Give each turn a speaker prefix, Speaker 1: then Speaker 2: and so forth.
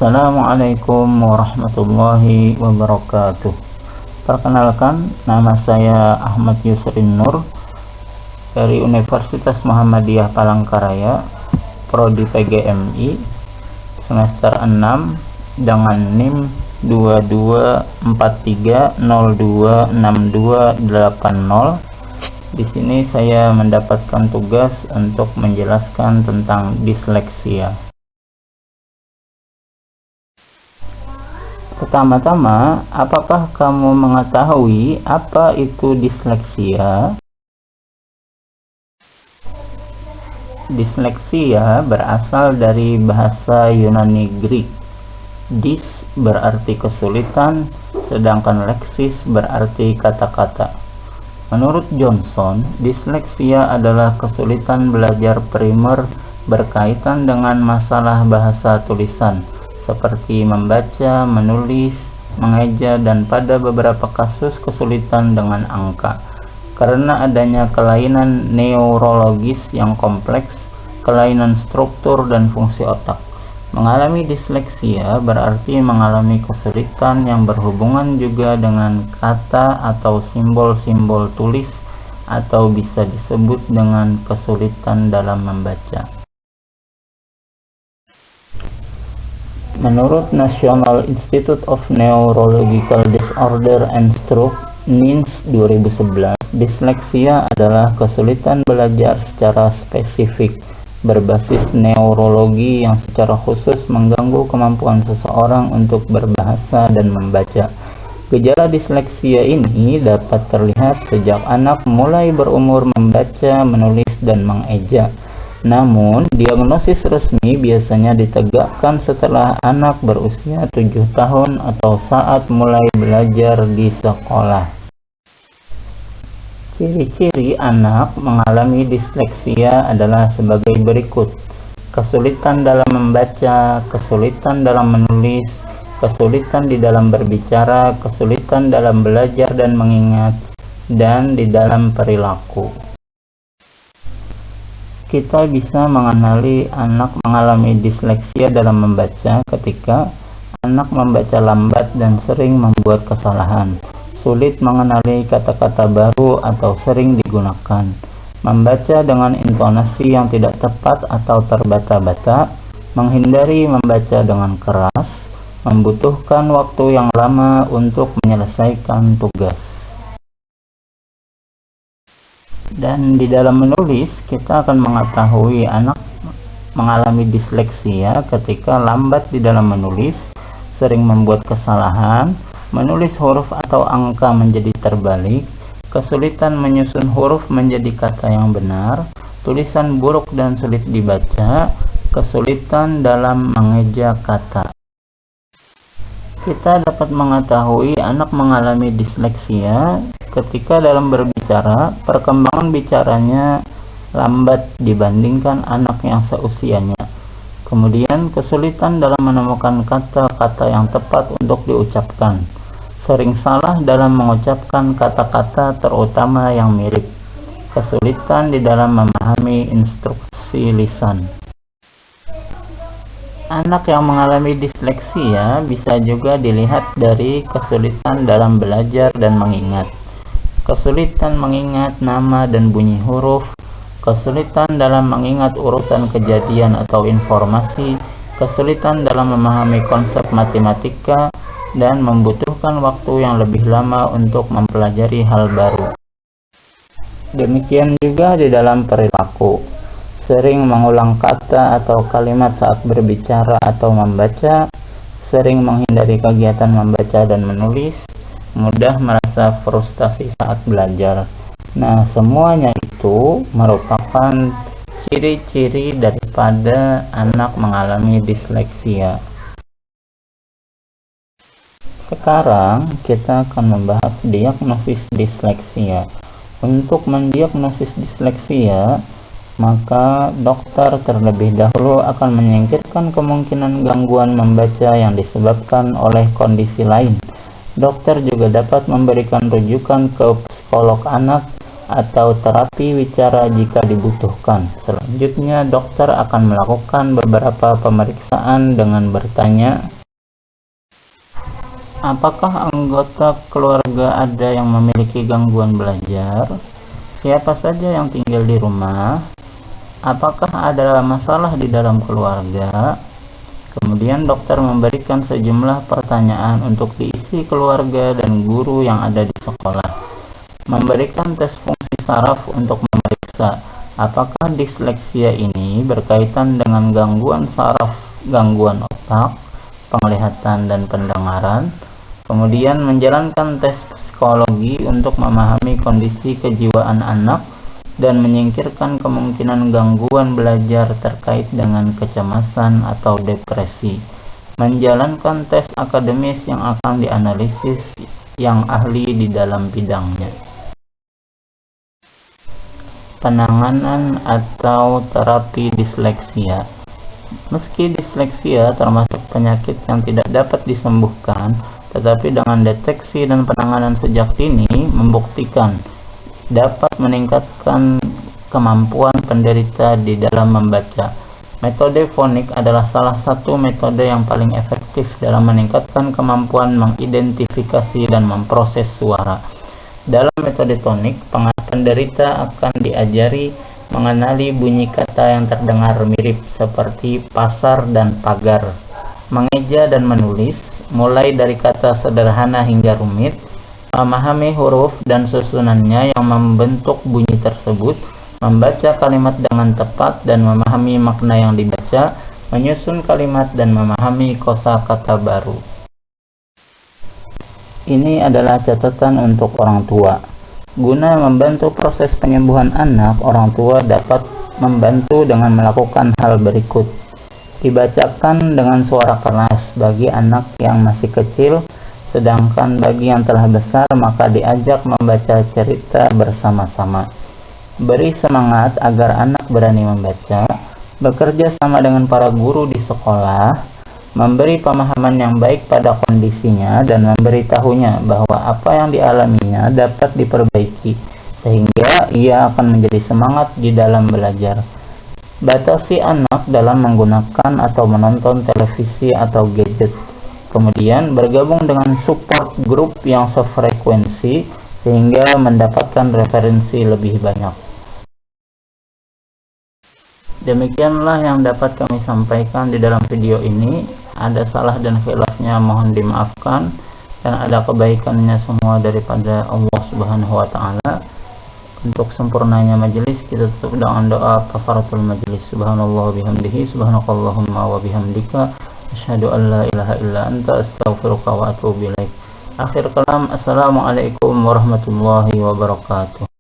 Speaker 1: Assalamualaikum warahmatullahi wabarakatuh. Perkenalkan, nama saya Ahmad Yusrin Nur dari Universitas Muhammadiyah Palangkaraya, Prodi PGMI, semester 6 dengan NIM 2243026280. Di sini saya mendapatkan tugas untuk menjelaskan tentang disleksia. Pertama-tama, apakah kamu mengetahui apa itu disleksia? Disleksia berasal dari bahasa Yunani Greek. Dis berarti kesulitan, sedangkan leksis berarti kata-kata. Menurut Johnson, disleksia adalah kesulitan belajar primer berkaitan dengan masalah bahasa tulisan, seperti membaca, menulis, mengeja, dan pada beberapa kasus kesulitan dengan angka. Karena adanya kelainan neurologis yang kompleks, kelainan struktur dan fungsi otak. Mengalami disleksia berarti mengalami kesulitan yang berhubungan juga dengan kata atau simbol-simbol tulis, atau bisa disebut dengan kesulitan dalam membaca. Menurut National Institute of Neurological Disorder and Stroke (NINDS) 2011, disleksia adalah kesulitan belajar secara spesifik berbasis neurologi yang secara khusus mengganggu kemampuan seseorang untuk berbahasa dan membaca. Gejala disleksia ini dapat terlihat sejak anak mulai berumur membaca, menulis, dan mengeja. Namun, diagnosis resmi biasanya ditegakkan setelah anak berusia 7 tahun atau saat mulai belajar di sekolah. Ciri-ciri anak mengalami disleksia adalah sebagai berikut: kesulitan dalam membaca, kesulitan dalam menulis, kesulitan di dalam berbicara, kesulitan dalam belajar dan mengingat, dan di dalam perilaku. Kita bisa mengenali anak mengalami disleksia dalam membaca ketika anak membaca lambat dan sering membuat kesalahan, sulit mengenali kata-kata baru atau sering digunakan, membaca dengan intonasi yang tidak tepat atau terbata-bata, menghindari membaca dengan keras, membutuhkan waktu yang lama untuk menyelesaikan tugas. Dan di dalam menulis, kita akan mengetahui anak mengalami disleksia ketika lambat di dalam menulis, sering membuat kesalahan, menulis huruf atau angka menjadi terbalik, kesulitan menyusun huruf menjadi kata yang benar, tulisan buruk dan sulit dibaca, kesulitan dalam mengeja kata. Kita dapat mengetahui anak mengalami disleksia ketika dalam berbicara, perkembangan bicaranya lambat dibandingkan anak yang seusianya. Kemudian, kesulitan dalam menemukan kata-kata yang tepat untuk diucapkan. Sering salah dalam mengucapkan kata-kata terutama yang mirip. Kesulitan di dalam memahami instruksi lisan. Anak yang mengalami disleksia bisa juga dilihat dari kesulitan dalam belajar dan mengingat. Kesulitan mengingat nama dan bunyi huruf, kesulitan dalam mengingat urutan kejadian atau informasi, kesulitan dalam memahami konsep matematika, dan membutuhkan waktu yang lebih lama untuk mempelajari hal baru. Demikian juga di dalam perilaku. Sering mengulang kata atau kalimat saat berbicara atau membaca, sering menghindari kegiatan membaca dan menulis, mudah merasa frustasi saat belajar. Nah, semuanya itu merupakan ciri-ciri daripada anak mengalami disleksia. Sekarang kita akan membahas diagnosis disleksia. Untuk mendiagnosis disleksia, maka dokter terlebih dahulu akan menyingkirkan kemungkinan gangguan membaca yang disebabkan oleh kondisi lain. Dokter juga dapat memberikan rujukan ke psikolog anak atau terapi wicara jika dibutuhkan. Selanjutnya, dokter akan melakukan beberapa pemeriksaan dengan bertanya, apakah anggota keluarga ada yang memiliki gangguan belajar? Siapa saja yang tinggal di rumah? Apakah ada masalah di dalam keluarga? Kemudian dokter memberikan sejumlah pertanyaan untuk diisi keluarga dan guru yang ada di sekolah. Memberikan tes fungsi saraf untuk memeriksa apakah disleksia ini berkaitan dengan gangguan saraf, gangguan otak, penglihatan dan pendengaran. Kemudian menjalankan tes psikologi untuk memahami kondisi kejiwaan anak dan menyingkirkan kemungkinan gangguan belajar terkait dengan kecemasan atau depresi. Menjalankan tes akademis yang akan dianalisis yang ahli di dalam bidangnya. Penanganan atau terapi disleksia. Meski disleksia termasuk penyakit yang tidak dapat disembuhkan, tetapi dengan deteksi dan penanganan sejak dini membuktikan dapat meningkatkan kemampuan penderita di dalam membaca. Metode fonik adalah salah satu metode yang paling efektif dalam meningkatkan kemampuan mengidentifikasi dan memproses suara. Dalam metode tonik, penderita akan diajari mengenali bunyi kata yang terdengar mirip seperti pasar dan pagar, mengeja dan menulis, mulai dari kata sederhana hingga rumit, memahami huruf dan susunannya yang membentuk bunyi tersebut, membaca kalimat dengan tepat dan memahami makna yang dibaca, menyusun kalimat dan memahami kosakata baru. Ini adalah catatan untuk orang tua. Guna membantu proses penyembuhan anak, orang tua dapat membantu dengan melakukan hal berikut. Dibacakan dengan suara keras bagi anak yang masih kecil, sedangkan bagi yang telah besar maka diajak membaca cerita bersama-sama. Beri semangat agar anak berani membaca, bekerja sama dengan para guru di sekolah, memberi pemahaman yang baik pada kondisinya dan memberitahunya bahwa apa yang dialaminya dapat diperbaiki sehingga ia akan menjadi semangat di dalam belajar. Batasi anak dalam menggunakan atau menonton televisi atau gadget. Kemudian bergabung dengan support group yang sefrekuensi sehingga mendapatkan referensi lebih banyak. Demikianlah yang dapat kami sampaikan di dalam video ini. Ada salah dan khilafnya mohon dimaafkan, dan ada kebaikannya semua daripada Allah Subhanahu wa taala. Untuk sempurnanya majelis, kita tutup dengan doa kafaratul majelis. Subhanallah bihamdihi, subhanakallahumma wa bihamdika, asyhadu an la ilaha illa anta, astaghfiruka wa atubu ilaik. Akhir kalam, assalamualaikum warahmatullahi wabarakatuh.